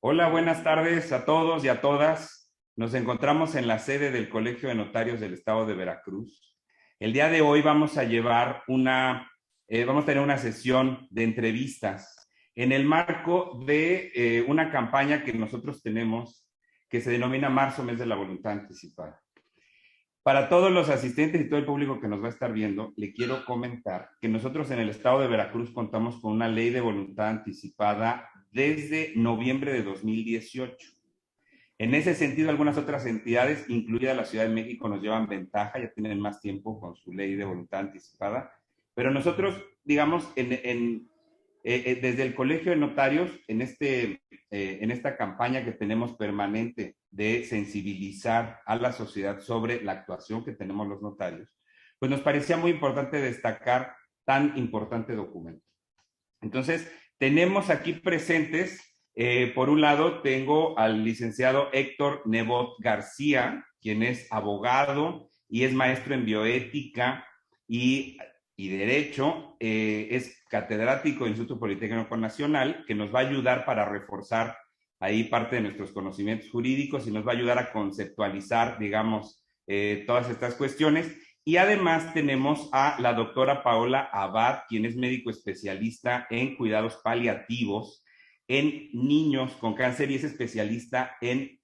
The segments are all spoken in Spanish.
Hola, buenas tardes a todos y a todas. Nos encontramos en la sede del Colegio de Notarios del Estado de Veracruz. El día de hoy vamos a vamos a tener una sesión de entrevistas en el marco de una campaña que nosotros tenemos que se denomina Marzo, Mes de la Voluntad Anticipada. Para todos los asistentes y todo el público que nos va a estar viendo, le quiero comentar que nosotros en el estado de Veracruz contamos con una ley de voluntad anticipada desde noviembre de 2018. En ese sentido, algunas otras entidades, incluida la Ciudad de México, nos llevan ventaja, ya tienen más tiempo con su ley de voluntad anticipada, pero nosotros, digamos, desde el Colegio de Notarios, en esta campaña que tenemos permanente de sensibilizar a la sociedad sobre la actuación que tenemos los notarios, pues nos parecía muy importante destacar tan importante documento. Entonces, tenemos aquí presentes, por un lado, tengo al licenciado Héctor Nebot García, quien es abogado y es maestro en bioética y Derecho, es catedrático del Instituto Politécnico Nacional, que nos va a ayudar para reforzar ahí parte de nuestros conocimientos jurídicos y nos va a ayudar a conceptualizar, digamos, todas estas cuestiones. Y además tenemos a la doctora Paola Abad, quien es médico especialista en cuidados paliativos en niños con cáncer y es especialista en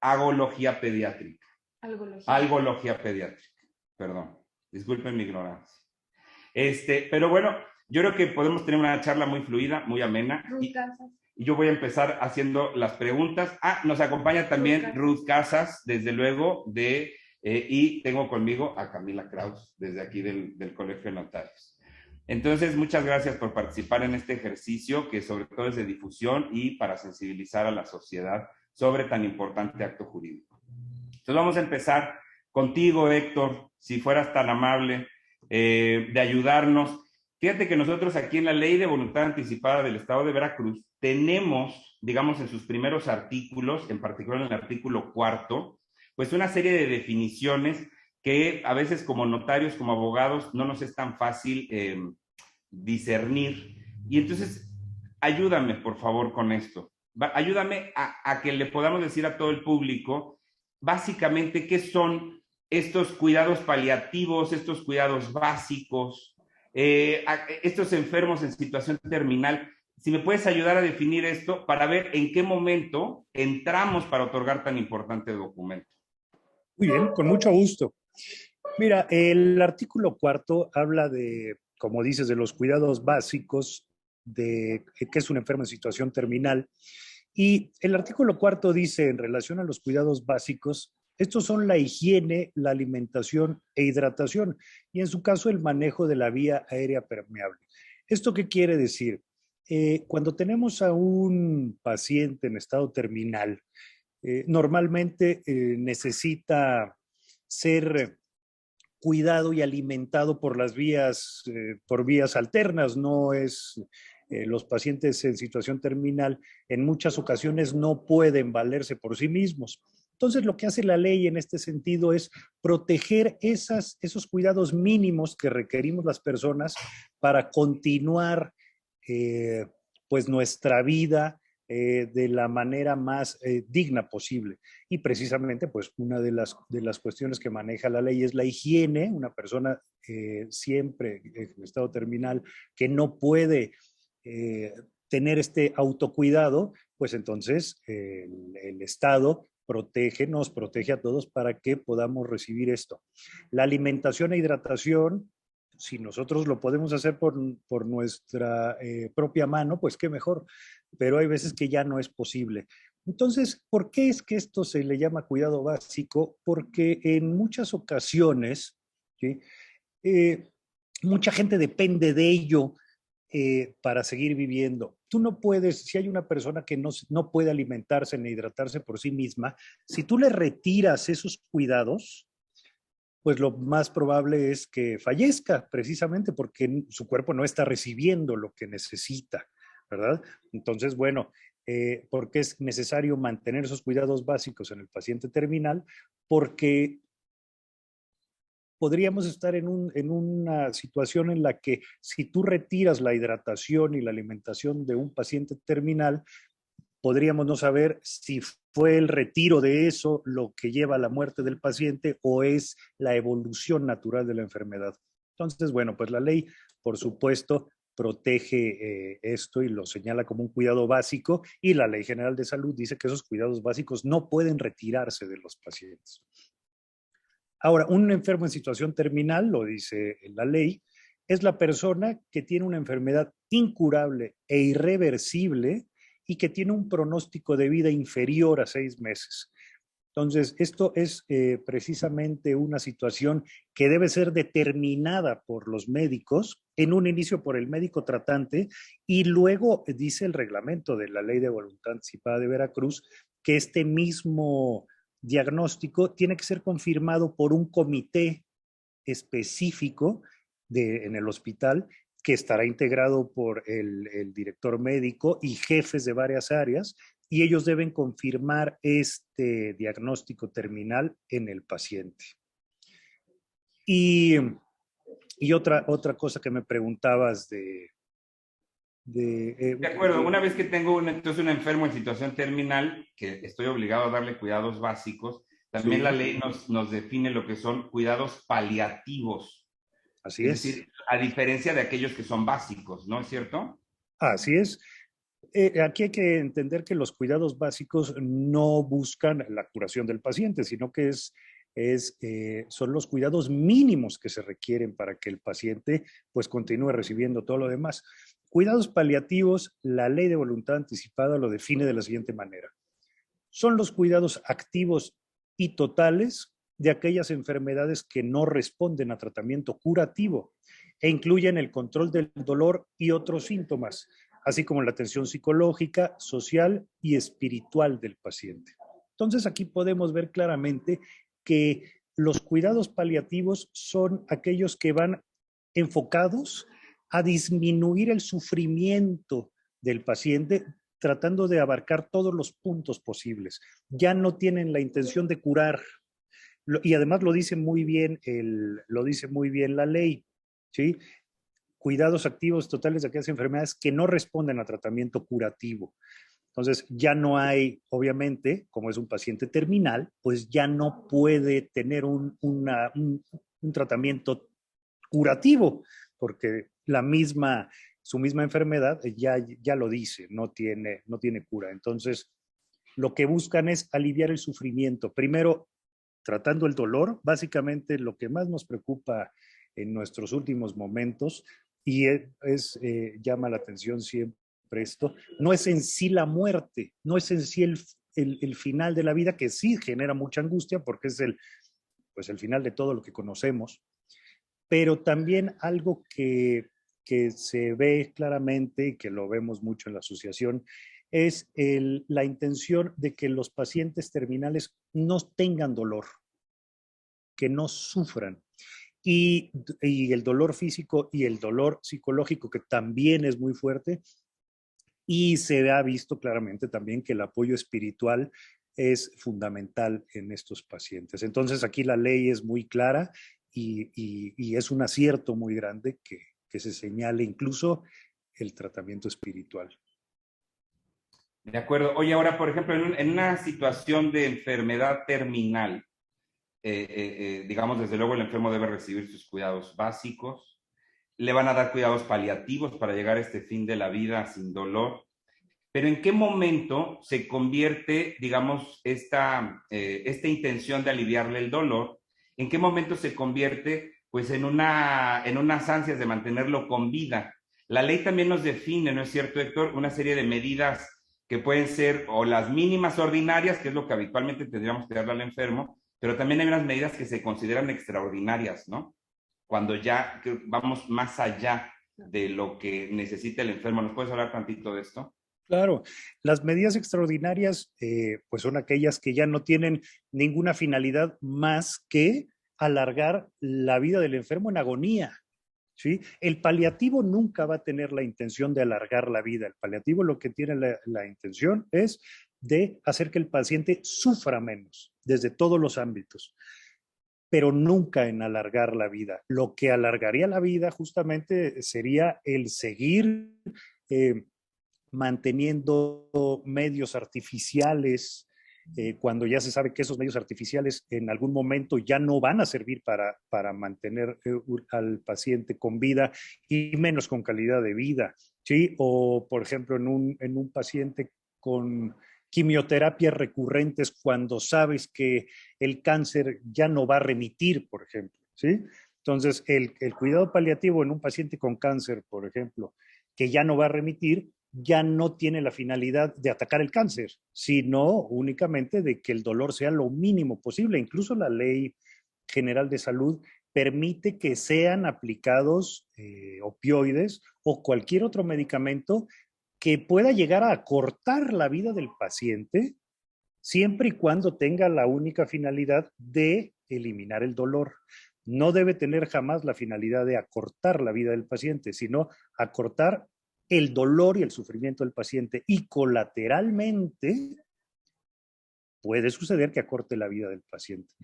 agología pediátrica. Algología pediátrica, perdón. Disculpen mi ignorancia. Pero bueno, yo creo que podemos tener una charla muy fluida, muy amena. Y yo voy a empezar haciendo las preguntas. Nos acompaña también Ruth Casas, desde luego, y tengo conmigo a Camila Kraus, desde aquí del Colegio de Notarios. Entonces, muchas gracias por participar en este ejercicio, que sobre todo es de difusión y para sensibilizar a la sociedad sobre tan importante acto jurídico. Entonces, vamos a empezar contigo, Héctor, si fueras tan amable de ayudarnos. Fíjate que nosotros aquí en la Ley de Voluntad Anticipada del Estado de Veracruz tenemos, digamos, en sus primeros artículos, en particular en el artículo 4, pues una serie de definiciones que a veces como notarios, como abogados, no nos es tan fácil discernir. Y entonces, ayúdame, por favor, con esto. Ayúdame a que le podamos decir a todo el público, básicamente, qué son estos cuidados paliativos, estos cuidados básicos, estos enfermos en situación terminal. Si me puedes ayudar a definir esto para ver en qué momento entramos para otorgar tan importante documento. Muy bien, con mucho gusto. Mira, el artículo 4 habla de, como dices, de los cuidados básicos de que es un enfermo en situación terminal. Y el artículo 4 dice, en relación a los cuidados básicos, estos son la higiene, la alimentación e hidratación, y en su caso el manejo de la vía aérea permeable. ¿Esto qué quiere decir? Cuando tenemos a un paciente en estado terminal, normalmente necesita ser cuidado y alimentado por las por vías alternas. No es, los pacientes en situación terminal en muchas ocasiones no pueden valerse por sí mismos. Entonces, lo que hace la ley en este sentido es proteger esos cuidados mínimos que requerimos las personas para continuar pues nuestra vida de la manera más digna posible. Y precisamente, pues, una de las cuestiones que maneja la ley es la higiene. Una persona siempre en estado terminal que no puede tener este autocuidado, pues entonces el Estado nos protege a todos para que podamos recibir esto. La alimentación e hidratación, si nosotros lo podemos hacer por nuestra propia mano, pues qué mejor, pero hay veces que ya no es posible. Entonces, ¿por qué es que esto se le llama cuidado básico? Porque en muchas ocasiones, ¿sí? Mucha gente depende de ello para seguir viviendo. Tú no puedes, si hay una persona que no puede alimentarse ni hidratarse por sí misma, si tú le retiras esos cuidados, pues lo más probable es que fallezca, precisamente porque su cuerpo no está recibiendo lo que necesita, ¿verdad? Entonces, bueno, porque es necesario mantener esos cuidados básicos en el paciente terminal, porque podríamos estar en una situación en la que si tú retiras la hidratación y la alimentación de un paciente terminal, podríamos no saber si fue el retiro de eso lo que lleva a la muerte del paciente o es la evolución natural de la enfermedad. Entonces, bueno, pues la ley, por supuesto, protege esto y lo señala como un cuidado básico, y la Ley General de Salud dice que esos cuidados básicos no pueden retirarse de los pacientes. Ahora, un enfermo en situación terminal, lo dice la ley, es la persona que tiene una enfermedad incurable e irreversible y que tiene un pronóstico de vida inferior a 6 meses. Entonces, esto es precisamente una situación que debe ser determinada por los médicos, en un inicio por el médico tratante, y luego dice el reglamento de la Ley de Voluntad Anticipada de Veracruz que este mismo diagnóstico tiene que ser confirmado por un comité específico en el hospital, que estará integrado por el director médico y jefes de varias áreas, y ellos deben confirmar este diagnóstico terminal en el paciente. Y, otra cosa que me preguntabas De acuerdo, una vez que tengo entonces un enfermo en situación terminal, que estoy obligado a darle cuidados básicos, también sí, la ley nos define lo que son cuidados paliativos. así Es es. decir, a diferencia de aquellos que son básicos, ¿no es cierto? Así es. Aquí hay que entender que los cuidados básicos no buscan la curación del paciente, sino que son los cuidados mínimos que se requieren para que el paciente pues continúe recibiendo todo lo demás. Cuidados paliativos, la Ley de Voluntad Anticipada lo define de la siguiente manera. Son los cuidados activos y totales de aquellas enfermedades que no responden a tratamiento curativo e incluyen el control del dolor y otros síntomas, así como la atención psicológica, social y espiritual del paciente. Entonces aquí podemos ver claramente que los cuidados paliativos son aquellos que van enfocados a disminuir el sufrimiento del paciente, tratando de abarcar todos los puntos posibles. Ya no tienen la intención de curar, y además lo dice muy bien, lo dice muy bien la ley, ¿sí? Cuidados activos totales de aquellas enfermedades que no responden a tratamiento curativo. Entonces, ya no hay, obviamente, como es un paciente terminal, pues ya no puede tener un tratamiento curativo, porque su misma enfermedad ya lo dice, no tiene cura. Entonces, lo que buscan es aliviar el sufrimiento. Primero, tratando el dolor, básicamente lo que más nos preocupa en nuestros últimos momentos, y llama la atención siempre esto, no es en sí la muerte, no es en sí el final de la vida, que sí genera mucha angustia porque es pues el final de todo lo que conocemos, pero también algo que se ve claramente y que lo vemos mucho en la asociación es la intención de que los pacientes terminales no tengan dolor, que no sufran. Y el dolor físico y el dolor psicológico, que también es muy fuerte, y se ha visto claramente también que el apoyo espiritual es fundamental en estos pacientes. Entonces aquí la ley es muy clara y es un acierto muy grande que se señale incluso el tratamiento espiritual. De acuerdo. Oye, ahora, por ejemplo, en una situación de enfermedad terminal, digamos, desde luego el enfermo debe recibir sus cuidados básicos, le van a dar cuidados paliativos para llegar a este fin de la vida sin dolor, pero ¿en qué momento se convierte, digamos, esta intención de aliviarle el dolor, en qué momento se convierte, pues, en unas ansias de mantenerlo con vida? La ley también nos define, ¿no es cierto, Héctor?, una serie de medidas que pueden ser o las mínimas ordinarias, que es lo que habitualmente tendríamos que darle al enfermo, pero también hay unas medidas que se consideran extraordinarias, ¿no? Cuando ya vamos más allá de lo que necesita el enfermo. ¿Nos puedes hablar tantito de esto? Claro, las medidas extraordinarias pues son aquellas que ya no tienen ninguna finalidad más que alargar la vida del enfermo en agonía. ¿Sí? El paliativo nunca va a tener la intención de alargar la vida. El paliativo lo que tiene la intención es de hacer que el paciente sufra menos desde todos los ámbitos, pero nunca en alargar la vida. Lo que alargaría la vida justamente sería el seguir manteniendo medios artificiales, cuando ya se sabe que esos medios artificiales en algún momento ya no van a servir para mantener al paciente con vida y menos con calidad de vida, ¿sí? O, por ejemplo, en un paciente con quimioterapias recurrentes cuando sabes que el cáncer ya no va a remitir, por ejemplo, ¿sí? Entonces, el cuidado paliativo en un paciente con cáncer, por ejemplo, que ya no va a remitir, ya no tiene la finalidad de atacar el cáncer, sino únicamente de que el dolor sea lo mínimo posible. Incluso la Ley General de Salud permite que sean aplicados opioides o cualquier otro medicamento que pueda llegar a acortar la vida del paciente, siempre y cuando tenga la única finalidad de eliminar el dolor. No debe tener jamás la finalidad de acortar la vida del paciente, sino acortar el dolor y el sufrimiento del paciente. Y colateralmente puede suceder que acorte la vida del paciente,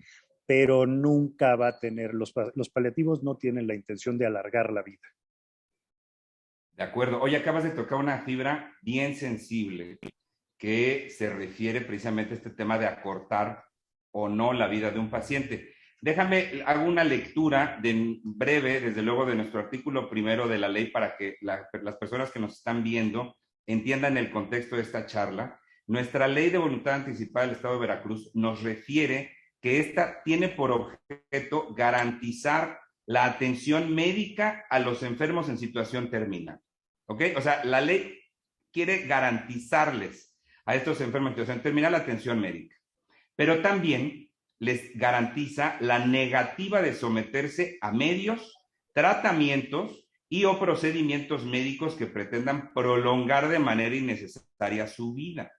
pero nunca va a tener, los paliativos no tienen la intención de alargar la vida. De acuerdo. Hoy acabas de tocar una fibra bien sensible que se refiere precisamente a este tema de acortar o no la vida de un paciente. Déjame, hago una lectura breve, desde luego, de nuestro artículo primero de la ley para que las personas que nos están viendo entiendan el contexto de esta charla. Nuestra ley de voluntad anticipada del Estado de Veracruz nos refiere que esta tiene por objeto garantizar la atención médica a los enfermos en situación terminal. ¿Ok? O sea, la ley quiere garantizarles a estos enfermos en situación terminal la atención médica, pero también les garantiza la negativa de someterse a medios, tratamientos y o procedimientos médicos que pretendan prolongar de manera innecesaria su vida,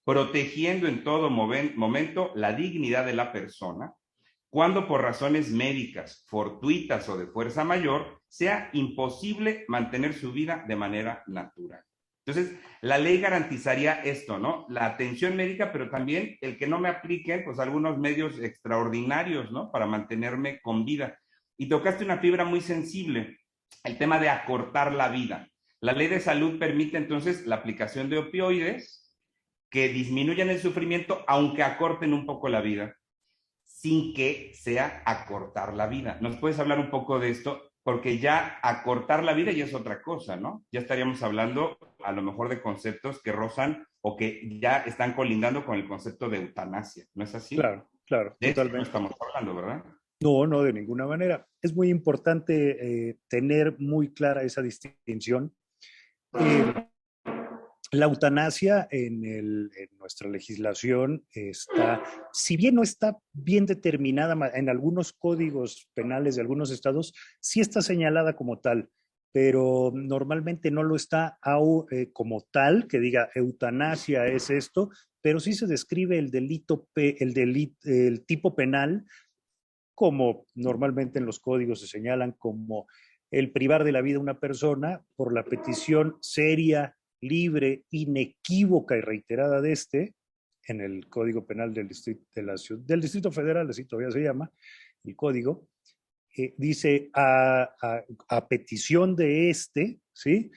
protegiendo en todo momento la dignidad de la persona, cuando por razones médicas, fortuitas o de fuerza mayor, sea imposible mantener su vida de manera natural. Entonces, la ley garantizaría esto, ¿no? La atención médica, pero también el que no me apliquen, pues, algunos medios extraordinarios, ¿no? Para mantenerme con vida. Y tocaste una fibra muy sensible, el tema de acortar la vida. La ley de salud permite entonces la aplicación de opioides que disminuyan el sufrimiento, aunque acorten un poco la vida, sin que sea acortar la vida. ¿Nos puedes hablar un poco de esto? Porque ya acortar la vida ya es otra cosa, ¿no? Ya estaríamos hablando a lo mejor de conceptos que rozan o que ya están colindando con el concepto de eutanasia, ¿no es así? Claro, claro, De eso no totalmente. estamos hablando, ¿verdad? No, no, de ninguna manera. Es muy importante tener muy clara esa distinción. Eh, la eutanasia en nuestra legislación está, si bien no está bien determinada en algunos códigos penales de algunos estados, sí está señalada como tal, pero normalmente no lo está como tal, que diga eutanasia es esto, pero sí se describe el tipo penal como normalmente en los códigos se señalan como el privar de la vida a una persona por la petición seria, libre, inequívoca y reiterada de en el Código Penal del Distrito Federal, así todavía se llama, el código, dice a petición de ¿sí?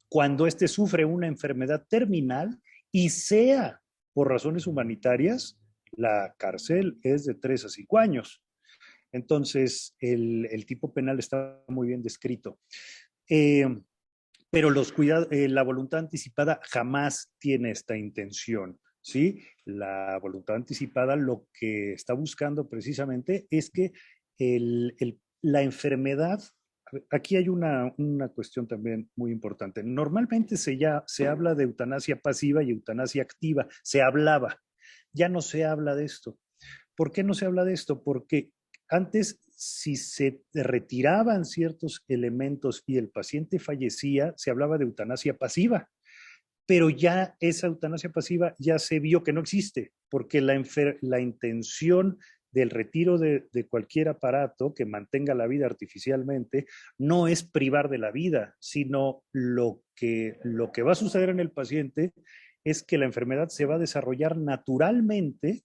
Cuando sufre una enfermedad terminal y sea por razones humanitarias, la cárcel es de 3 a 5 años. Entonces, el tipo penal está muy bien descrito. Pero la voluntad anticipada jamás tiene esta intención, ¿sí? La voluntad anticipada lo que está buscando precisamente es que la enfermedad, aquí hay una cuestión también muy importante. Normalmente se habla de eutanasia pasiva y eutanasia activa, se hablaba, ya no se habla de esto. ¿Por qué no se habla de esto? Porque antes, si se retiraban ciertos elementos y el paciente fallecía, se hablaba de eutanasia pasiva, pero ya esa eutanasia pasiva ya se vio que no existe, porque la intención del retiro de cualquier aparato que mantenga la vida artificialmente no es privar de la vida, sino lo que va a suceder en el paciente es que la enfermedad se va a desarrollar naturalmente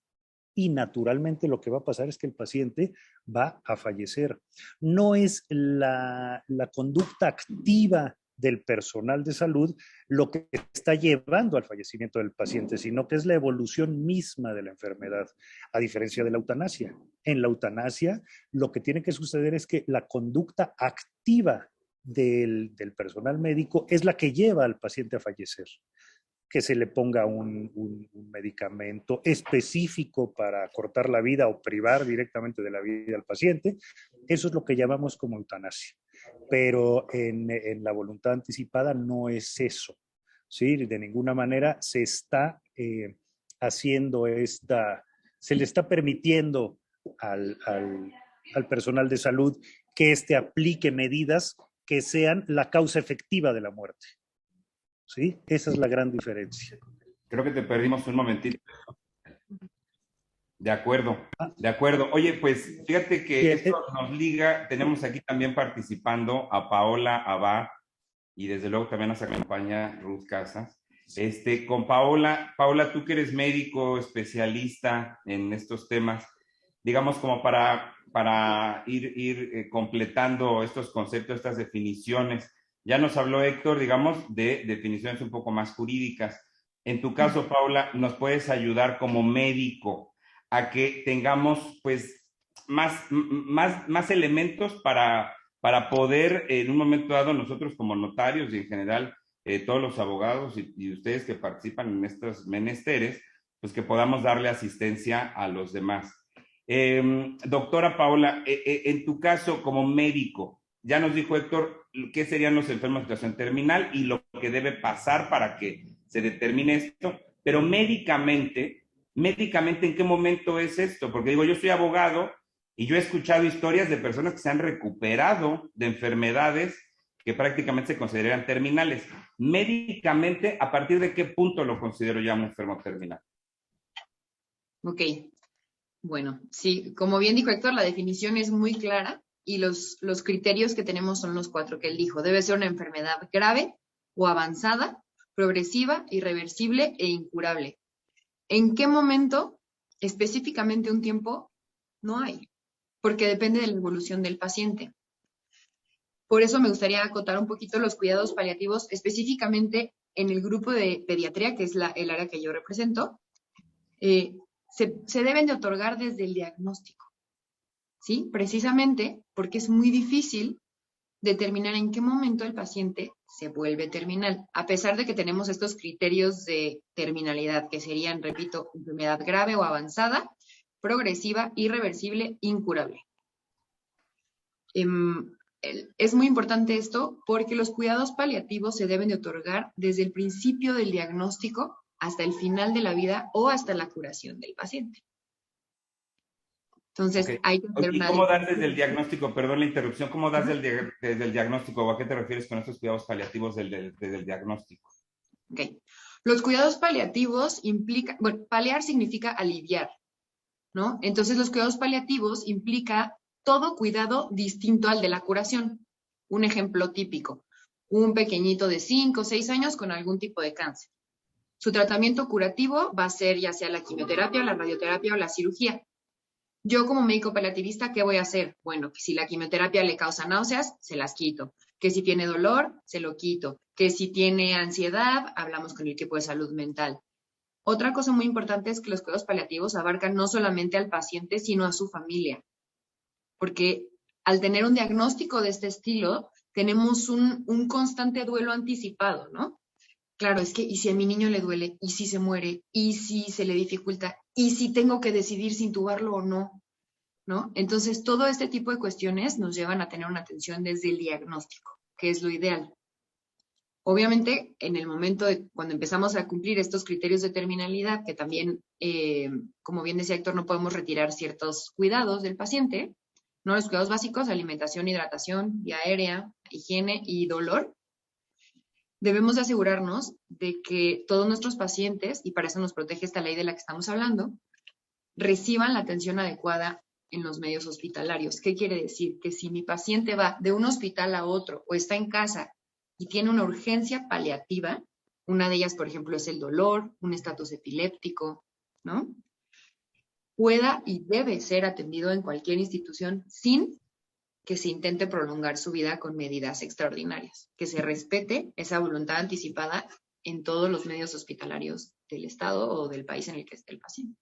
y naturalmente lo que va a pasar es que el paciente va a fallecer. No es la conducta activa del personal de salud lo que está llevando al fallecimiento del paciente, sino que es la evolución misma de la enfermedad, a diferencia de la eutanasia. En la eutanasia, lo que tiene que suceder es que la conducta activa del personal médico es la que lleva al paciente a fallecer. Que se le ponga un medicamento específico para cortar la vida o privar directamente de la vida al paciente. Eso es lo que llamamos como eutanasia. Pero en la voluntad anticipada no es eso. ¿Sí? De ninguna manera se está haciendo se le está permitiendo al personal de salud que aplique medidas que sean la causa efectiva de la muerte. ¿Sí? Esa es la gran diferencia. Creo que te perdimos un momentito. De acuerdo, de acuerdo. Oye, pues fíjate que Bien, esto nos liga, tenemos aquí también participando a Paola Abad y desde luego también nos acompaña Ruth Casas. Con Paola, tú que eres médico, especialista en estos temas, digamos como para ir completando estos conceptos, estas definiciones. Ya nos habló Héctor, digamos, de definiciones un poco más jurídicas. En tu caso, Paula, ¿nos puedes ayudar como médico a que tengamos, pues, más elementos para poder, en un momento dado, nosotros como notarios y en general todos los abogados y ustedes que participan en estos menesteres, pues que podamos darle asistencia a los demás? Doctora Paola, en tu caso como médico, ya nos dijo Héctor qué serían los enfermos de situación terminal y lo que debe pasar para que se determine esto, pero médicamente, ¿en qué momento es esto? Porque digo, yo soy abogado y yo he escuchado historias de personas que se han recuperado de enfermedades que prácticamente se consideran terminales. Médicamente, ¿a partir de qué punto lo considero ya un enfermo terminal? Ok, bueno, sí, como bien dijo Héctor, la definición es muy clara y los criterios que tenemos son los 4 que él dijo. Debe ser una enfermedad grave o avanzada, progresiva, irreversible e incurable. ¿En qué momento? Específicamente un tiempo no hay, porque depende de la evolución del paciente. Por eso me gustaría acotar un poquito los cuidados paliativos, específicamente en el grupo de pediatría, que es el área que yo represento. Se deben de otorgar desde el diagnóstico, ¿sí? Precisamente porque es muy difícil determinar en qué momento el paciente se vuelve terminal, a pesar de que tenemos estos criterios de terminalidad, que serían, repito, enfermedad grave o avanzada, progresiva, irreversible, incurable. Es muy importante esto porque los cuidados paliativos se deben de otorgar desde el principio del diagnóstico hasta el final de la vida o hasta la curación del paciente. Entonces, okay, hay que hacer ¿Y cómo das desde el diagnóstico? Perdón la interrupción. ¿Cómo das desde el diagnóstico? ¿O a qué te refieres con estos cuidados paliativos desde el diagnóstico? Ok. Los cuidados paliativos implican, bueno, paliar significa aliviar, ¿no? Entonces, los cuidados paliativos implica todo cuidado distinto al de la curación. Un ejemplo típico, un pequeñito de 5 o 6 años con algún tipo de cáncer. Su tratamiento curativo va a ser ya sea la quimioterapia, la radioterapia o la cirugía. Yo como médico paliativista, ¿qué voy a hacer? Bueno, que si la quimioterapia le causa náuseas, se las quito. Que si tiene dolor, se lo quito. Que si tiene ansiedad, hablamos con el equipo de salud mental. Otra cosa muy importante es que los cuidados paliativos abarcan no solamente al paciente, sino a su familia. Porque al tener un diagnóstico de este estilo, tenemos un constante duelo anticipado, ¿no? Claro, es que, ¿y si a mi niño le duele? ¿Y si se muere? ¿Y si se le dificulta? ¿Y si tengo que decidir si intubarlo o no? ¿No? Entonces, todo este tipo de cuestiones nos llevan a tener una atención desde el diagnóstico, que es lo ideal. Obviamente, en el momento de cuando empezamos a cumplir estos criterios de terminalidad, que también, como bien decía Héctor, no podemos retirar ciertos cuidados del paciente, ¿no? Los cuidados básicos, alimentación, hidratación, vía aérea, higiene y dolor. Debemos de asegurarnos de que todos nuestros pacientes, y para eso nos protege esta ley de la que estamos hablando, reciban la atención adecuada en los medios hospitalarios. ¿Qué quiere decir? Que si mi paciente va de un hospital a otro o está en casa y tiene una urgencia paliativa, una de ellas, por ejemplo, es el dolor, un estatus epiléptico, ¿no? Pueda y debe ser atendido en cualquier institución sin que se intente prolongar su vida con medidas extraordinarias, que se respete esa voluntad anticipada en todos los medios hospitalarios del estado o del país en el que esté el paciente.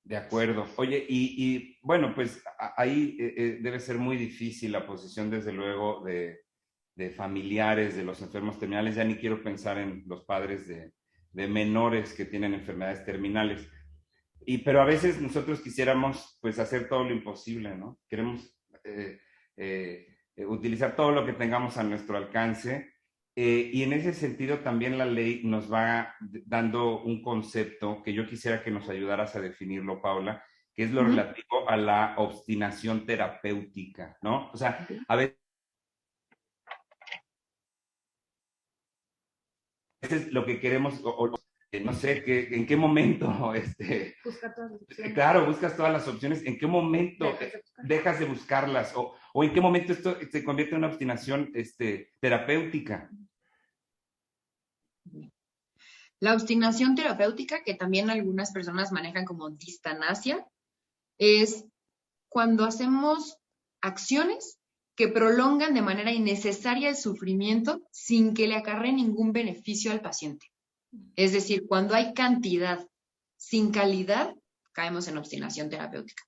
De acuerdo. Oye, bueno, pues ahí debe ser muy difícil la posición, desde luego, de familiares de los enfermos terminales. Ya ni quiero pensar en los padres de menores que tienen enfermedades terminales. Pero a veces nosotros quisiéramos pues hacer todo lo imposible, ¿no? Queremos utilizar todo lo que tengamos a nuestro alcance. Y en ese sentido también la ley nos va dando un concepto que yo quisiera que nos ayudaras a definirlo, Paula, que es lo relativo a la obstinación terapéutica, ¿no? O sea, a veces lo que queremos, no sé, en qué momento, Buscar todas las opciones. claro, buscas todas las opciones, en qué momento dejas de buscarlas, o en qué momento esto se convierte en una obstinación terapéutica. La obstinación terapéutica, que también algunas personas manejan como distanasia, es cuando hacemos acciones que prolongan de manera innecesaria el sufrimiento sin que le acarree ningún beneficio al paciente. Es decir, cuando hay cantidad sin calidad, caemos en obstinación terapéutica.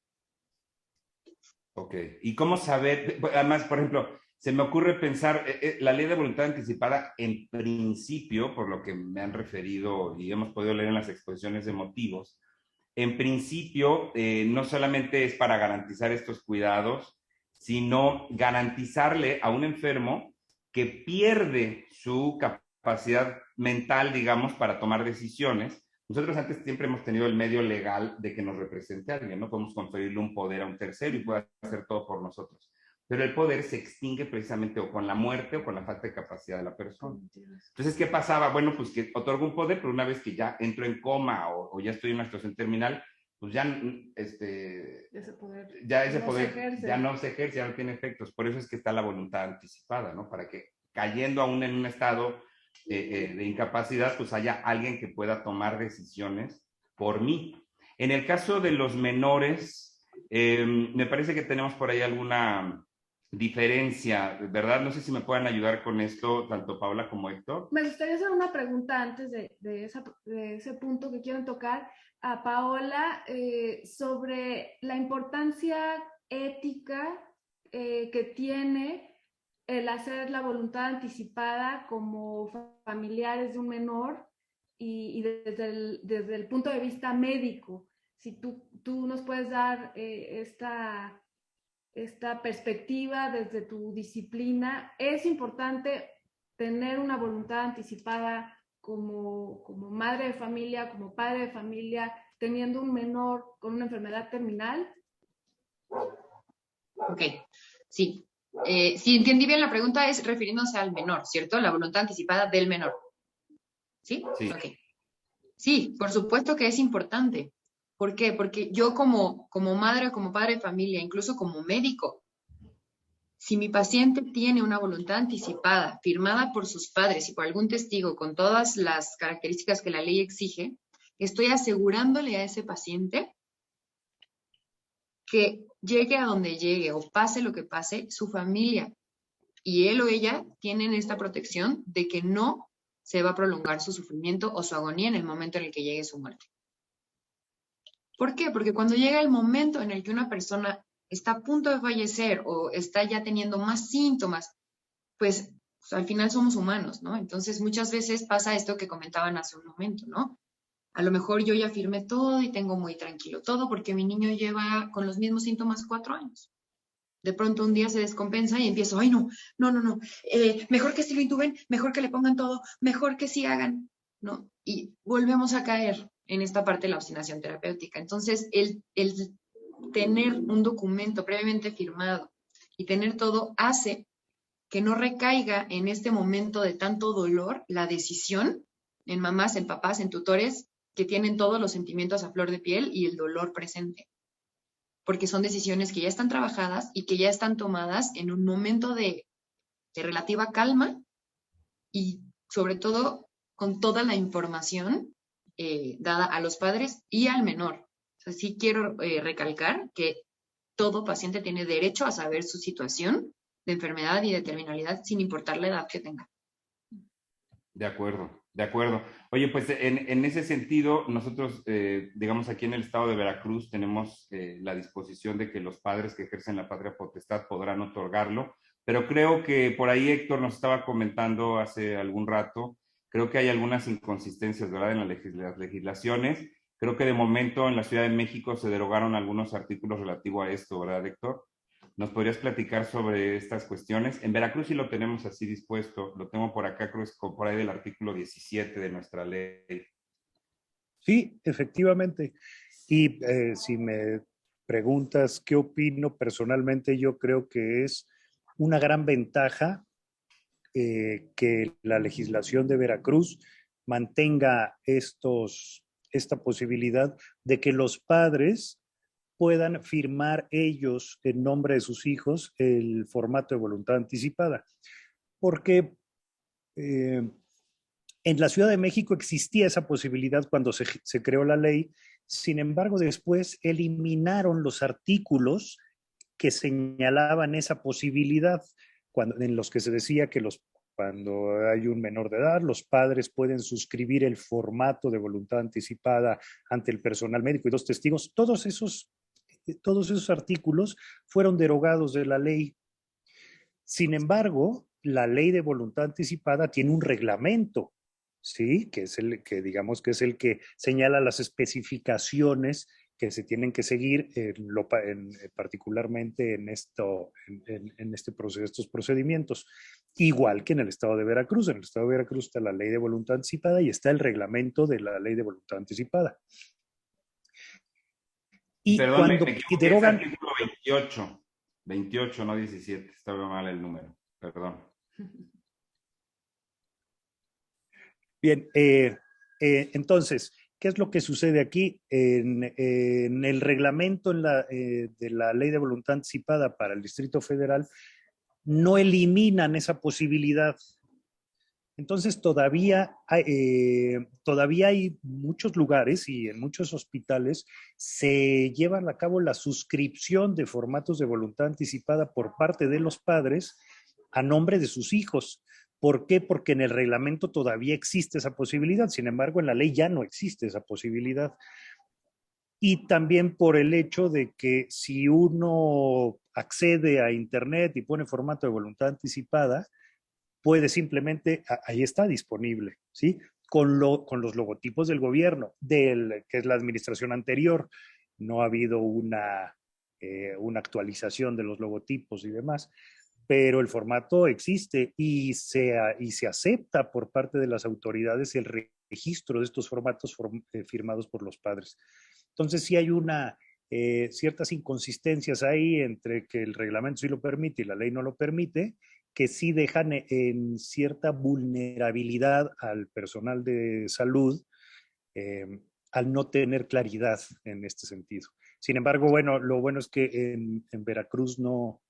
Ok. ¿Y cómo saber? Además, por ejemplo, se me ocurre pensar, la ley de voluntad anticipada, en principio, por lo que me han referido y hemos podido leer en las exposiciones de motivos, en principio no solamente es para garantizar estos cuidados, sino garantizarle a un enfermo que pierde su capacidad mental, digamos, para tomar decisiones. Nosotros antes siempre hemos tenido el medio legal de que nos represente a alguien, no podemos conferirle un poder a un tercero y pueda hacer todo por nosotros. Pero el poder se extingue precisamente o con la muerte o con la falta de capacidad de la persona. Entonces, ¿qué pasaba? Bueno, pues que otorga un poder, pero una vez que ya entro en coma o ya estoy en una situación terminal, pues ya ese poder ya no se ejerce, ya no tiene efectos. Por eso es que está la voluntad anticipada, ¿no? Para que cayendo aún en un estado de incapacidad, pues haya alguien que pueda tomar decisiones por mí. En el caso de los menores, me parece que tenemos por ahí alguna diferencia, ¿verdad? No sé si me puedan ayudar con esto, tanto Paula como Héctor. Me gustaría hacer una pregunta antes de ese punto que quiero tocar a Paola sobre la importancia ética que tiene el hacer la voluntad anticipada como familiares de un menor y desde el punto de vista médico. Si tú nos puedes dar esta perspectiva desde tu disciplina. Es importante tener una voluntad anticipada como madre de familia, como padre de familia, teniendo un menor con una enfermedad terminal. Ok, sí. Si entendí bien la pregunta, es refiriéndose al menor, ¿cierto? La voluntad anticipada del menor. ¿Sí? Sí. Ok. Sí, por supuesto que es importante. ¿Por qué? Porque yo como madre, como padre de familia, incluso como médico, si mi paciente tiene una voluntad anticipada, firmada por sus padres y por algún testigo con todas las características que la ley exige, estoy asegurándole a ese paciente que llegue a donde llegue o pase lo que pase, su familia y él o ella tienen esta protección de que no se va a prolongar su sufrimiento o su agonía en el momento en el que llegue su muerte. ¿Por qué? Porque cuando llega el momento en el que una persona está a punto de fallecer o está ya teniendo más síntomas, pues al final somos humanos, ¿no? Entonces muchas veces pasa esto que comentaban hace un momento, ¿no? A lo mejor yo ya firmé todo y tengo muy tranquilo todo porque mi niño lleva con los mismos síntomas 4 años. De pronto un día se descompensa y empiezo, ay no, mejor que si lo intuben, mejor que le pongan todo, mejor que si hagan, ¿no? Y volvemos a caer en esta parte de la obstinación terapéutica. Entonces, el tener un documento previamente firmado y tener todo hace que no recaiga en este momento de tanto dolor la decisión en mamás, en papás, en tutores que tienen todos los sentimientos a flor de piel y el dolor presente. Porque son decisiones que ya están trabajadas y que ya están tomadas en un momento de relativa calma y sobre todo con toda la información dada a los padres y al menor. O sea, sí quiero recalcar que todo paciente tiene derecho a saber su situación de enfermedad y de terminalidad sin importar la edad que tenga. De acuerdo, de acuerdo. Oye, pues en ese sentido, nosotros, digamos, aquí en el estado de Veracruz tenemos la disposición de que los padres que ejercen la patria potestad podrán otorgarlo, pero creo que por ahí Héctor nos estaba comentando hace algún rato, creo que hay algunas inconsistencias, ¿verdad?, en las legislaciones. Creo que de momento en la Ciudad de México se derogaron algunos artículos relativos a esto, ¿verdad, Héctor? ¿Nos podrías platicar sobre estas cuestiones? En Veracruz sí lo tenemos así dispuesto, lo tengo por acá, creo que es por ahí del artículo 17 de nuestra ley. Sí, efectivamente. Y si me preguntas qué opino personalmente, yo creo que es una gran ventaja que la legislación de Veracruz mantenga esta posibilidad de que los padres puedan firmar ellos en nombre de sus hijos el formato de voluntad anticipada. Porque en la Ciudad de México existía esa posibilidad cuando se creó la ley, sin embargo después eliminaron los artículos que señalaban esa posibilidad, en los que se decía que cuando hay un menor de edad, los padres pueden suscribir el formato de voluntad anticipada ante el personal médico y dos testigos. Todos esos artículos fueron derogados de la ley. Sin embargo, la ley de voluntad anticipada tiene un reglamento, ¿sí? Que es digamos que es el que señala las especificaciones que se tienen que seguir, particularmente en estos procedimientos. Igual que en el estado de Veracruz. En el estado de Veracruz está la ley de voluntad anticipada y está el reglamento de la ley de voluntad anticipada. Y perdón, cuando me derogan... Es artículo 28, no 17, estaba mal el número, perdón. Bien, entonces, ¿qué es lo que sucede aquí? En el reglamento de la ley de voluntad anticipada para el Distrito Federal, no eliminan esa posibilidad. Entonces, todavía hay muchos lugares y en muchos hospitales se llevan a cabo la suscripción de formatos de voluntad anticipada por parte de los padres a nombre de sus hijos. ¿Por qué? Porque en el reglamento todavía existe esa posibilidad, sin embargo, en la ley ya no existe esa posibilidad. Y también por el hecho de que si uno accede a Internet y pone formato de voluntad anticipada, puede simplemente, ahí está disponible, ¿sí? Con los logotipos del gobierno, que es la administración anterior. No ha habido una actualización de los logotipos y demás, pero el formato existe y se acepta por parte de las autoridades el registro de estos formatos firmados por los padres. Entonces sí hay ciertas inconsistencias ahí entre que el reglamento sí lo permite y la ley no lo permite, que sí dejan en cierta vulnerabilidad al personal de salud al no tener claridad en este sentido. Sin embargo, bueno, lo bueno es que en Veracruz no,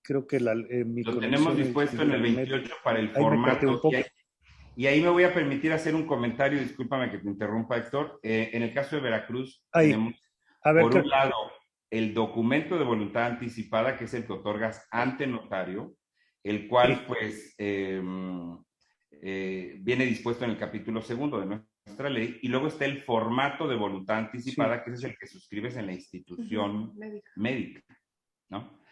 creo que lo tenemos dispuesto en el 28 para el formato. Y ahí me voy a permitir hacer un comentario, discúlpame que te interrumpa, Héctor. En el caso de Veracruz, tenemos, por un lado, el documento de voluntad anticipada, que es el que otorgas ante notario, el cual, pues, viene dispuesto en el capítulo 2 de nuestra ley, y luego está el formato de voluntad anticipada, que es el que suscribes en la institución médica, ¿no?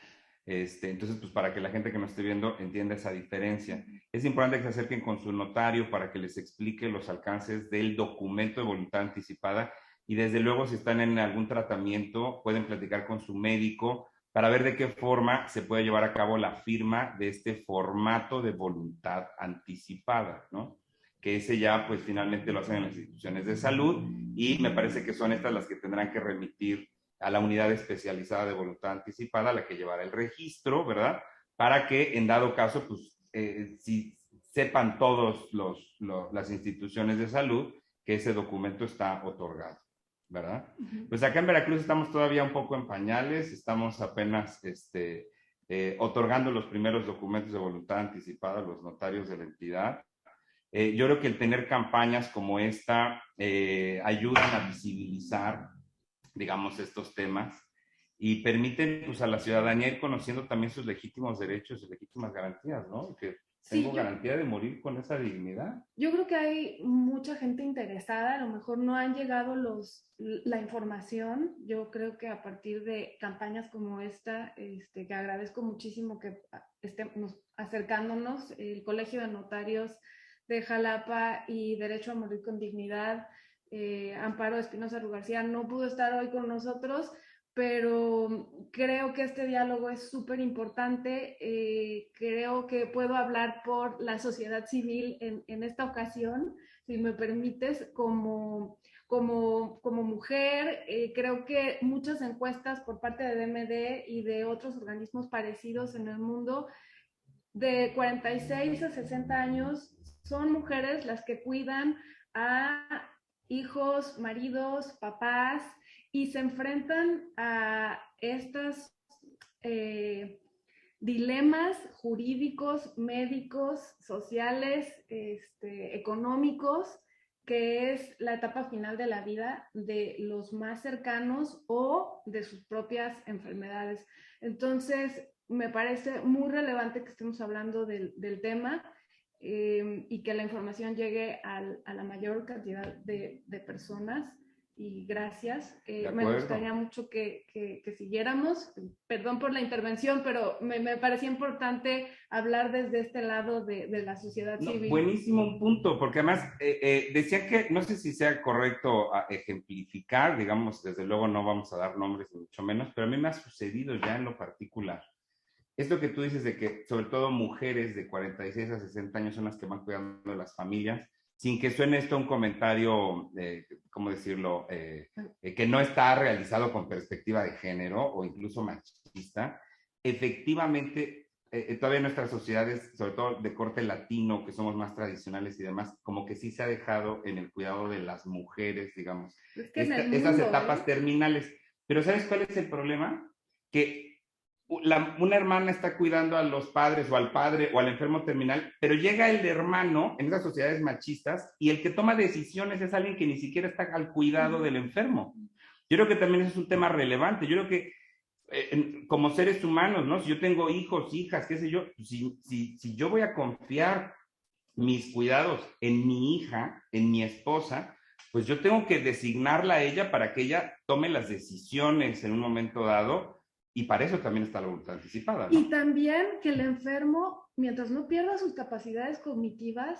Entonces, pues para que la gente que nos esté viendo entienda esa diferencia. Es importante que se acerquen con su notario para que les explique los alcances del documento de voluntad anticipada y desde luego si están en algún tratamiento pueden platicar con su médico para ver de qué forma se puede llevar a cabo la firma de este formato de voluntad anticipada, ¿no? Que ese ya pues finalmente lo hacen en las instituciones de salud y me parece que son estas las que tendrán que remitir a la unidad especializada de voluntad anticipada, la que llevará el registro, ¿verdad? Para que en dado caso, pues, si sepan todos las instituciones de salud que ese documento está otorgado, ¿verdad? Pues acá en Veracruz estamos todavía un poco en pañales, estamos apenas otorgando los primeros documentos de voluntad anticipada a los notarios de la entidad. Yo creo que el tener campañas como esta ayudan a visibilizar, digamos, estos temas y permiten pues, a la ciudadanía ir conociendo también sus legítimos derechos, sus legítimas garantías, ¿no? Que tengo garantía de morir con esa dignidad. Yo creo que hay mucha gente interesada, a lo mejor no han llegado la información. Yo creo que a partir de campañas como esta, que agradezco muchísimo que estemos acercándonos, el Colegio de Notarios de Jalapa y Derecho a Morir con Dignidad, Amparo Espinosa Rugarcía no pudo estar hoy con nosotros, pero creo que este diálogo es súper importante. Creo que puedo hablar por la sociedad civil en esta ocasión, si me permites, como mujer. Creo que muchas encuestas por parte de DMD y de otros organismos parecidos en el mundo, de 46 a 60 años, son mujeres las que cuidan a hijos, maridos, papás, y se enfrentan a estos dilemas jurídicos, médicos, sociales, económicos, que es la etapa final de la vida de los más cercanos o de sus propias enfermedades. Entonces, me parece muy relevante que estemos hablando del tema, y que la información llegue a la mayor cantidad de personas. Y gracias. Me gustaría mucho que siguiéramos. Perdón por la intervención, pero me parecía importante hablar desde este lado de la sociedad civil. Buenísimo un punto, porque además decía que, no sé si sea correcto ejemplificar, digamos, desde luego no vamos a dar nombres ni mucho menos, pero a mí me ha sucedido ya en lo particular. Esto que tú dices de que sobre todo mujeres de 46 a 60 años son las que van cuidando de las familias, sin que suene esto un comentario, ¿cómo decirlo?, que no está realizado con perspectiva de género o incluso machista. Efectivamente, todavía nuestras sociedades, sobre todo de corte latino, que somos más tradicionales y demás, como que sí se ha dejado en el cuidado de las mujeres, digamos, es que estas etapas terminales. Pero ¿sabes cuál es el problema? Que una hermana está cuidando a los padres o al padre o al enfermo terminal, pero llega el hermano en esas sociedades machistas y el que toma decisiones es alguien que ni siquiera está al cuidado del enfermo. Yo creo que también es un tema relevante. Yo creo que como seres humanos, ¿no? Si yo tengo hijos, hijas, qué sé yo, si yo voy a confiar mis cuidados en mi hija, en mi esposa, pues yo tengo que designarla a ella para que ella tome las decisiones en un momento dado. Y para eso también está la voluntad anticipada, ¿no? Y también que el enfermo, mientras no pierda sus capacidades cognitivas,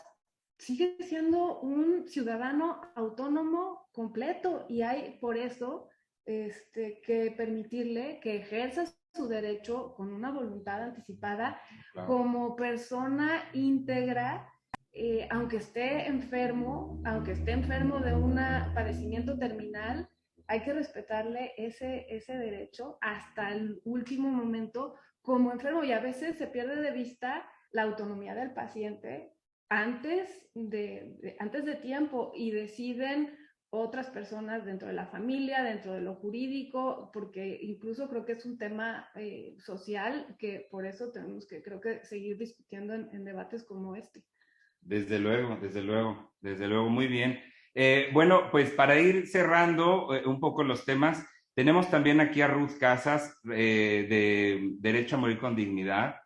sigue siendo un ciudadano autónomo completo, y hay por eso que permitirle que ejerza su derecho con una voluntad anticipada, claro, como persona íntegra, aunque esté enfermo de un padecimiento terminal. Hay que respetarle ese derecho hasta el último momento como enfermo, y a veces se pierde de vista la autonomía del paciente antes de tiempo, y deciden otras personas dentro de la familia, dentro de lo jurídico, porque incluso creo que es un tema social, que por eso tenemos que, creo que, seguir discutiendo en debates como este. Desde luego, muy bien. Bueno, pues para ir cerrando un poco los temas, tenemos también aquí a Ruth Casas, de Derecho a Morir con Dignidad,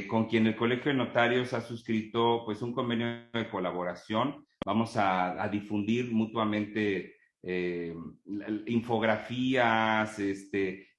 con quien el Colegio de Notarios ha suscrito pues un convenio de colaboración. Vamos a difundir mutuamente infografías,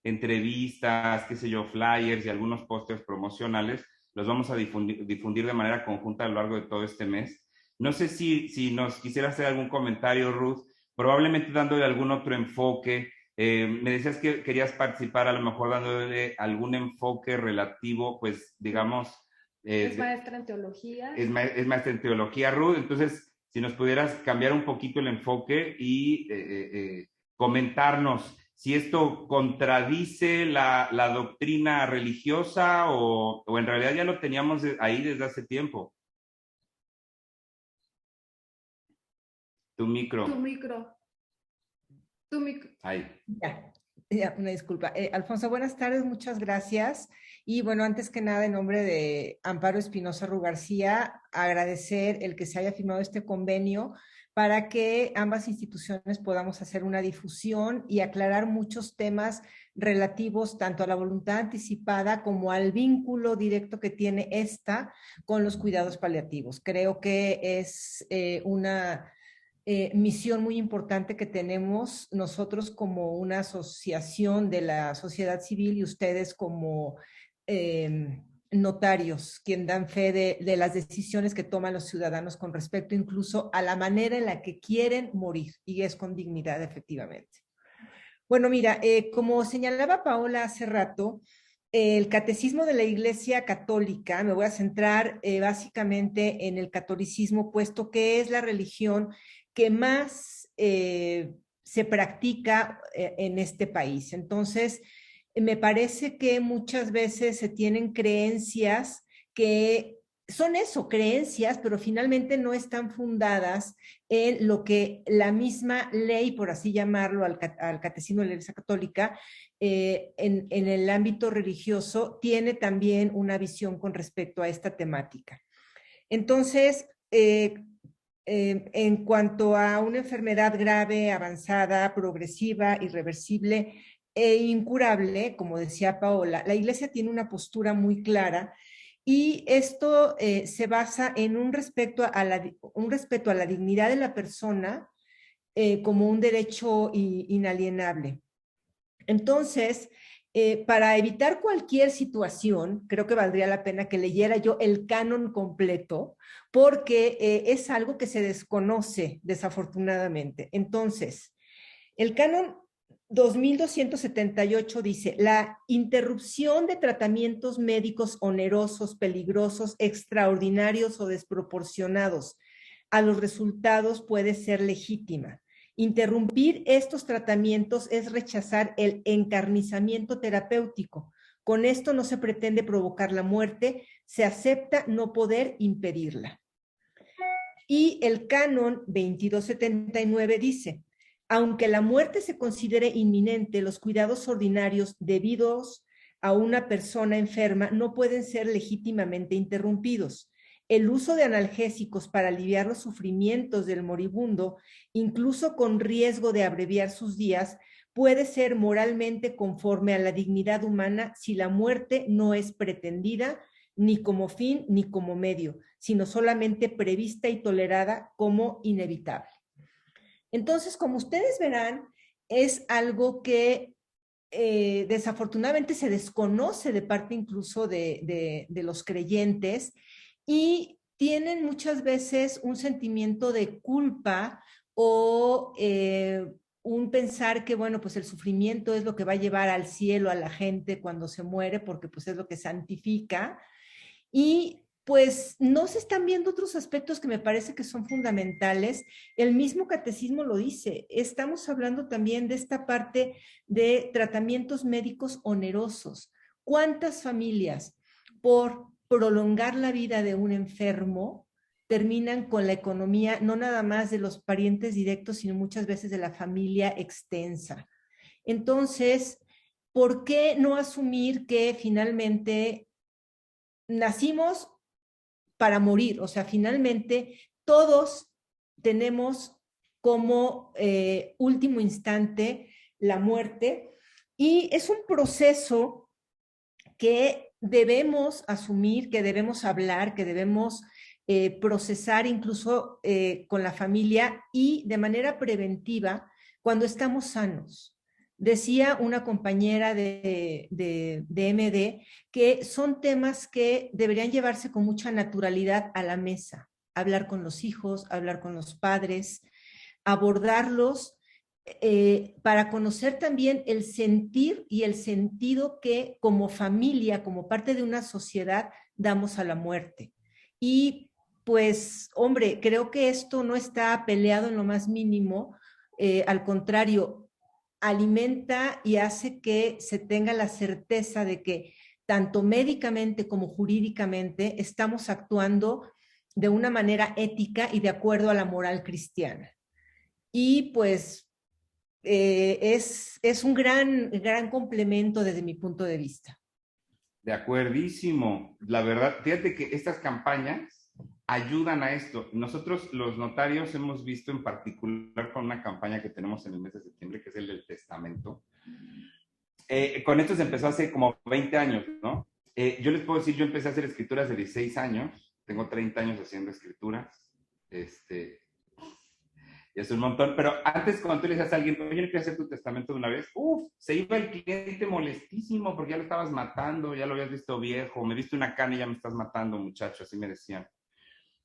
entrevistas, qué sé yo, flyers y algunos pósters promocionales. Los vamos a difundir de manera conjunta a lo largo de todo este mes. No sé si nos quisiera hacer algún comentario, Ruth, probablemente dándole algún otro enfoque. Me decías que querías participar, a lo mejor dándole algún enfoque relativo, pues, digamos... es maestra en teología. Es maestra en teología, Ruth. Entonces, si nos pudieras cambiar un poquito el enfoque y comentarnos si esto contradice la doctrina religiosa o en realidad ya lo teníamos ahí desde hace tiempo. Tu micro. Tu micro. Ahí. Ya, una disculpa. Alfonso, buenas tardes, muchas gracias. Y bueno, antes que nada, en nombre de Amparo Espinosa Rugarcía, agradecer el que se haya firmado este convenio para que ambas instituciones podamos hacer una difusión y aclarar muchos temas relativos tanto a la voluntad anticipada como al vínculo directo que tiene esta con los cuidados paliativos. Creo que es una misión muy importante que tenemos nosotros como una asociación de la sociedad civil y ustedes como notarios, quien dan fe de las decisiones que toman los ciudadanos con respecto incluso a la manera en la que quieren morir, y es con dignidad, efectivamente. Bueno, mira, como señalaba Paola hace rato, el catecismo de la Iglesia Católica, me voy a centrar básicamente en el catolicismo, puesto que es la religión que más se practica en este país. Entonces, me parece que muchas veces se tienen creencias que son eso, creencias, pero finalmente no están fundadas en lo que la misma ley, por así llamarlo, al catecismo de la Iglesia Católica, en el ámbito religioso, tiene también una visión con respecto a esta temática. Entonces, en cuanto a una enfermedad grave, avanzada, progresiva, irreversible e incurable, como decía Paola, la Iglesia tiene una postura muy clara y esto se basa en un respeto a la dignidad de la persona como un derecho inalienable. Entonces, para evitar cualquier situación, creo que valdría la pena que leyera yo el canon completo, porque es algo que se desconoce desafortunadamente. Entonces, el canon 2278 dice: la interrupción de tratamientos médicos onerosos, peligrosos, extraordinarios o desproporcionados a los resultados puede ser legítima. Interrumpir estos tratamientos es rechazar el encarnizamiento terapéutico. Con esto no se pretende provocar la muerte, se acepta no poder impedirla. Y el canon 2279 dice: aunque la muerte se considere inminente, los cuidados ordinarios debidos a una persona enferma no pueden ser legítimamente interrumpidos. El uso de analgésicos para aliviar los sufrimientos del moribundo, incluso con riesgo de abreviar sus días, puede ser moralmente conforme a la dignidad humana si la muerte no es pretendida ni como fin ni como medio, sino solamente prevista y tolerada como inevitable. Entonces, como ustedes verán, es algo que desafortunadamente se desconoce de parte incluso de los creyentes y tienen muchas veces un sentimiento de culpa o un pensar que, bueno, pues el sufrimiento es lo que va a llevar al cielo a la gente cuando se muere, porque pues es lo que santifica. Y pues no se están viendo otros aspectos que me parece que son fundamentales. El mismo catecismo lo dice. Estamos hablando también de esta parte de tratamientos médicos onerosos. ¿Cuántas familias por prolongar la vida de un enfermo terminan con la economía no nada más de los parientes directos, sino muchas veces de la familia extensa? Entonces, ¿por qué no asumir que finalmente nacimos para morir? O sea, finalmente todos tenemos como último instante la muerte y es un proceso que debemos asumir, que debemos hablar, que debemos procesar incluso con la familia y de manera preventiva cuando estamos sanos. Decía una compañera de MD que son temas que deberían llevarse con mucha naturalidad a la mesa, hablar con los hijos, hablar con los padres, abordarlos para conocer también el sentir y el sentido que como familia, como parte de una sociedad, damos a la muerte. Y pues, hombre, creo que esto no está peleado en lo más mínimo, al contrario, alimenta y hace que se tenga la certeza de que tanto médicamente como jurídicamente estamos actuando de una manera ética y de acuerdo a la moral cristiana. Y pues es un gran complemento desde mi punto de vista. De acuerdísimo. La verdad, fíjate que estas campañas ayudan a esto. Nosotros los notarios hemos visto en particular con una campaña que tenemos en el mes de septiembre, que es el del testamento. Con esto se empezó hace como 20 años, ¿no? Yo les puedo decir, yo empecé a hacer escrituras de 16 años, tengo 30 años haciendo escrituras, y es un montón, pero antes cuando tú le decías a alguien, oye, ¿no quieres hacer tu testamento de una vez? Se iba el cliente molestísimo porque ya lo estabas matando, ya lo habías visto viejo, me viste una cana y ya me estás matando, muchacho, así me decían.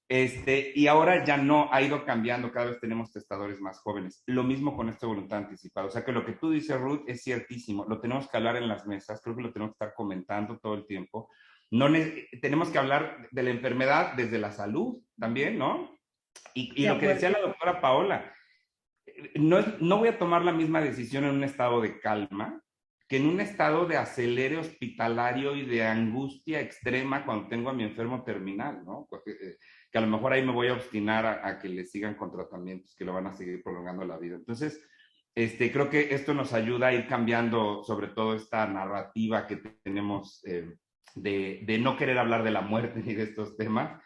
Y ahora ya no, ha ido cambiando, cada vez tenemos testadores más jóvenes. Lo mismo con esta voluntad anticipada. O sea que lo que tú dices, Ruth, es ciertísimo. Lo tenemos que hablar en las mesas, creo que lo tenemos que estar comentando todo el tiempo. No tenemos que hablar de la enfermedad desde la salud también, ¿no? Y lo que decía la doctora Paola, no voy a tomar la misma decisión en un estado de calma que en un estado de acelere hospitalario y de angustia extrema cuando tengo a mi enfermo terminal, ¿no? Que a lo mejor ahí me voy a obstinar a que le sigan con tratamientos que lo van a seguir prolongando la vida. Entonces, creo que esto nos ayuda a ir cambiando sobre todo esta narrativa que tenemos de no querer hablar de la muerte ni de estos temas.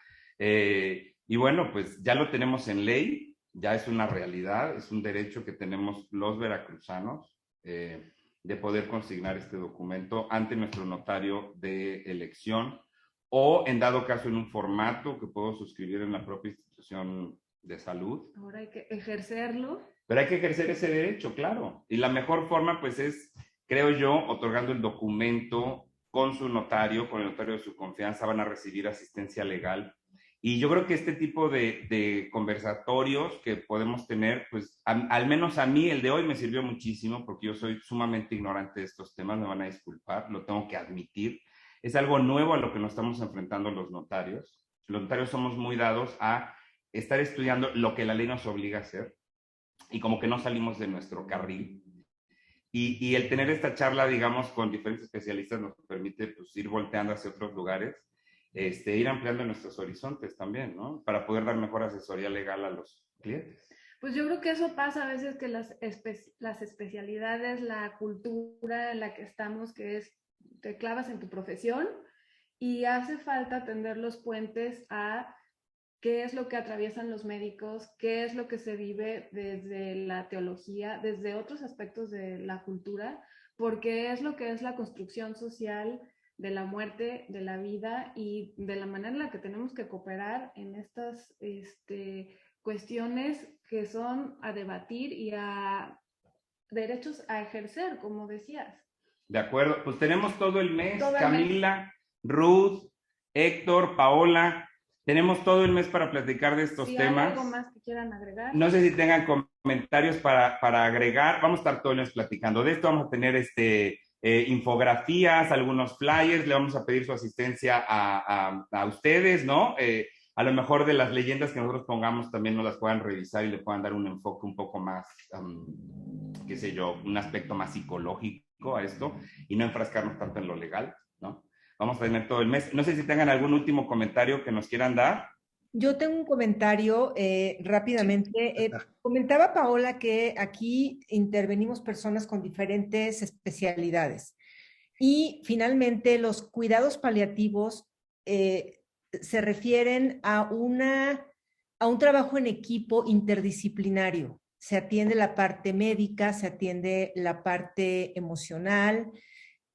Y bueno, pues ya lo tenemos en ley, ya es una realidad, es un derecho que tenemos los veracruzanos de poder consignar este documento ante nuestro notario de elección o en dado caso en un formato que puedo suscribir en la propia institución de salud. Ahora hay que ejercerlo. Pero hay que ejercer ese derecho, claro. Y la mejor forma, pues, es, creo yo, otorgando el documento con su notario, con el notario de su confianza, van a recibir asistencia legal. Y yo creo que este tipo de conversatorios que podemos tener, pues, al menos a mí, el de hoy me sirvió muchísimo, porque yo soy sumamente ignorante de estos temas, me van a disculpar, lo tengo que admitir. Es algo nuevo a lo que nos estamos enfrentando los notarios. Los notarios somos muy dados a estar estudiando lo que la ley nos obliga a hacer y como que no salimos de nuestro carril. Y el tener esta charla, digamos, con diferentes especialistas nos permite pues, ir volteando hacia otros lugares, ir ampliando nuestros horizontes también, ¿no? Para poder dar mejor asesoría legal a los clientes. Pues yo creo que eso pasa a veces que las especialidades, la cultura en la que estamos, que es, te clavas en tu profesión y hace falta tender los puentes a qué es lo que atraviesan los médicos, qué es lo que se vive desde la teología, desde otros aspectos de la cultura, porque es lo que es la construcción social de la muerte, de la vida y de la manera en la que tenemos que cooperar en estas cuestiones que son a debatir y a derechos a ejercer, como decías. De acuerdo, pues tenemos todo el mes, Camila, Ruth, Héctor, Paola, tenemos todo el mes para platicar de estos temas. ¿Hay algo más que quieran agregar? No sé si tengan comentarios para agregar, vamos a estar todo el mes platicando de esto, vamos a tener infografías, algunos flyers, le vamos a pedir su asistencia a ustedes, ¿no? A lo mejor de las leyendas que nosotros pongamos también nos las puedan revisar y le puedan dar un enfoque un poco más, qué sé yo, un aspecto más psicológico a esto y no enfrascarnos tanto en lo legal, ¿no? Vamos a tener todo el mes. No sé si tengan algún último comentario que nos quieran dar. Yo tengo un comentario rápidamente. Comentaba Paola que aquí intervenimos personas con diferentes especialidades y finalmente los cuidados paliativos se refieren a un trabajo en equipo interdisciplinario. Se atiende la parte médica, se atiende la parte emocional,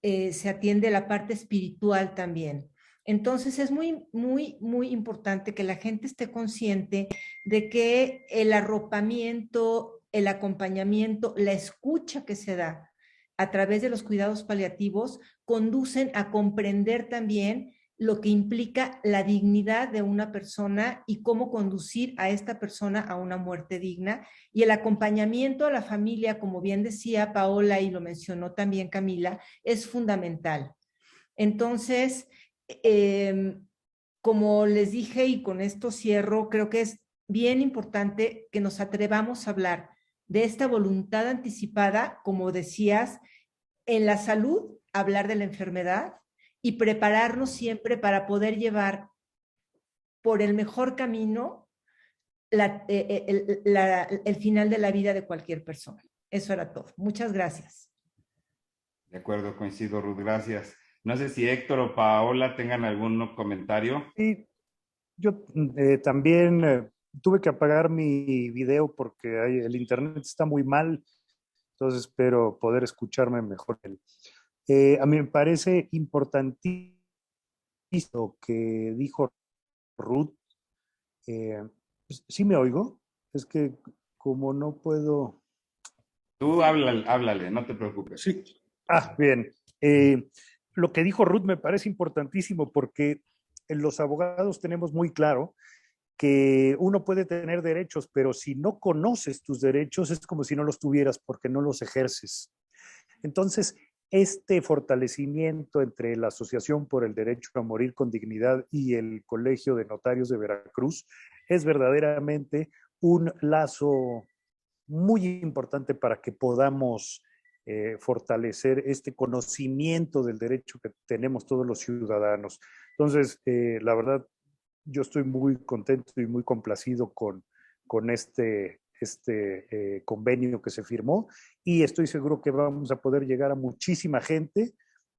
se atiende la parte espiritual también. Entonces es muy, muy, muy importante que la gente esté consciente de que el arropamiento, el acompañamiento, la escucha que se da a través de los cuidados paliativos conducen a comprender también lo que implica la dignidad de una persona y cómo conducir a esta persona a una muerte digna. Y el acompañamiento a la familia, como bien decía Paola y lo mencionó también Camila, es fundamental. Entonces, como les dije y con esto cierro, creo que es bien importante que nos atrevamos a hablar de esta voluntad anticipada, como decías, en la salud, hablar de la enfermedad y prepararnos siempre para poder llevar por el mejor camino el final de la vida de cualquier persona. Eso era todo. Muchas gracias. De acuerdo, coincido, Ruth, gracias. No sé si Héctor o Paola tengan algún comentario. Y yo también tuve que apagar mi video porque el internet está muy mal, entonces espero poder escucharme mejor. A mí me parece importantísimo lo que dijo Ruth. Pues, ¿sí me oigo? Es que como no puedo... Tú háblale, no te preocupes. Sí. Bien. Lo que dijo Ruth me parece importantísimo porque los abogados tenemos muy claro que uno puede tener derechos, pero si no conoces tus derechos es como si no los tuvieras porque no los ejerces. Entonces, este fortalecimiento entre la Asociación por el Derecho a Morir con Dignidad y el Colegio de Notarios de Veracruz es verdaderamente un lazo muy importante para que podamos fortalecer este conocimiento del derecho que tenemos todos los ciudadanos. Entonces, la verdad, yo estoy muy contento y muy complacido con este convenio que se firmó y estoy seguro que vamos a poder llegar a muchísima gente.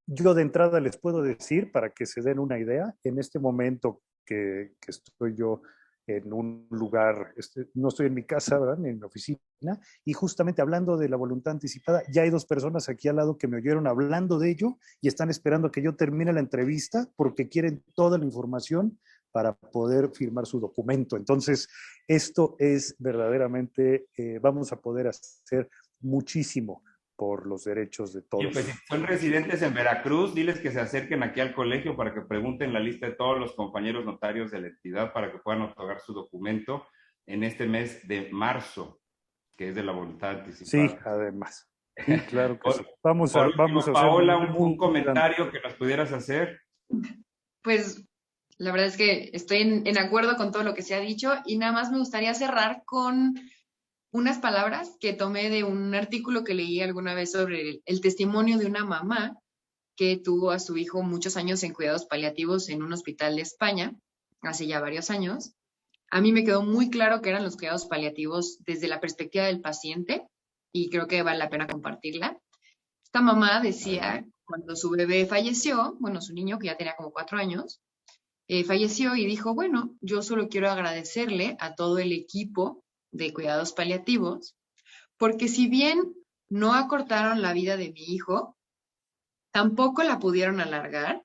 Yo de entrada les puedo decir, para que se den una idea, en este momento que estoy yo en un lugar, no estoy en mi casa, ¿verdad? En mi oficina, y justamente hablando de la voluntad anticipada, ya hay 2 personas aquí al lado que me oyeron hablando de ello y están esperando que yo termine la entrevista porque quieren toda la información para poder firmar su documento. Entonces, esto es verdaderamente, vamos a poder hacer muchísimo por los derechos de todos. Y pues si son residentes en Veracruz, diles que se acerquen aquí al colegio para que pregunten la lista de todos los compañeros notarios de la entidad para que puedan otorgar su documento en este mes de marzo, que es de la voluntad anticipada. Sí, además. Sí, claro que sí. Vamos a hacer Paola, un comentario que nos pudieras hacer. Pues la verdad es que estoy en acuerdo con todo lo que se ha dicho y nada más me gustaría cerrar con unas palabras que tomé de un artículo que leí alguna vez sobre el testimonio de una mamá que tuvo a su hijo muchos años en cuidados paliativos en un hospital de España, hace ya varios años. A mí me quedó muy claro que eran los cuidados paliativos desde la perspectiva del paciente y creo que vale la pena compartirla. Esta mamá decía, cuando su bebé falleció, bueno, su niño que ya tenía como 4 años, falleció y dijo, bueno, yo solo quiero agradecerle a todo el equipo de cuidados paliativos, porque si bien no acortaron la vida de mi hijo, tampoco la pudieron alargar,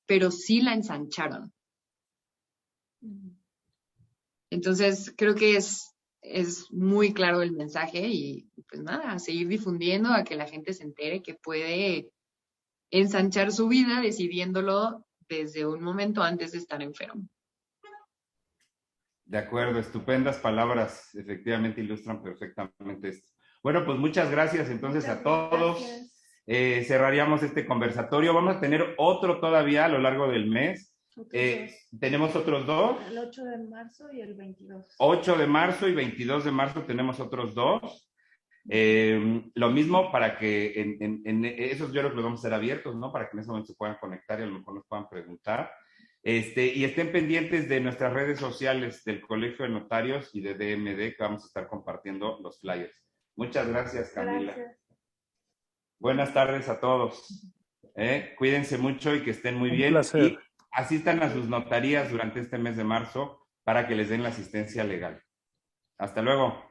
pero sí la ensancharon. Entonces, creo que es muy claro el mensaje y pues nada, a seguir difundiendo, a que la gente se entere que puede ensanchar su vida decidiéndolo desde un momento antes de estar enfermo. De acuerdo, estupendas palabras, efectivamente ilustran perfectamente esto. Bueno, pues muchas gracias entonces a todos. Cerraríamos este conversatorio. Vamos a tener otro todavía a lo largo del mes. Tenemos otros 2. El 8 de marzo y el 22. 8 de marzo y 22 de marzo tenemos otros 2. Lo mismo para que en esos yo creo que los vamos a hacer abiertos, ¿no? Para que en ese momento se puedan conectar y a lo mejor nos puedan preguntar. Y estén pendientes de nuestras redes sociales del Colegio de Notarios y de DMD, que vamos a estar compartiendo los flyers. Muchas gracias, Camila. Gracias. Buenas tardes a todos. Cuídense mucho y que estén muy bien. Un placer. Y asistan a sus notarías durante este mes de marzo para que les den la asistencia legal. Hasta luego.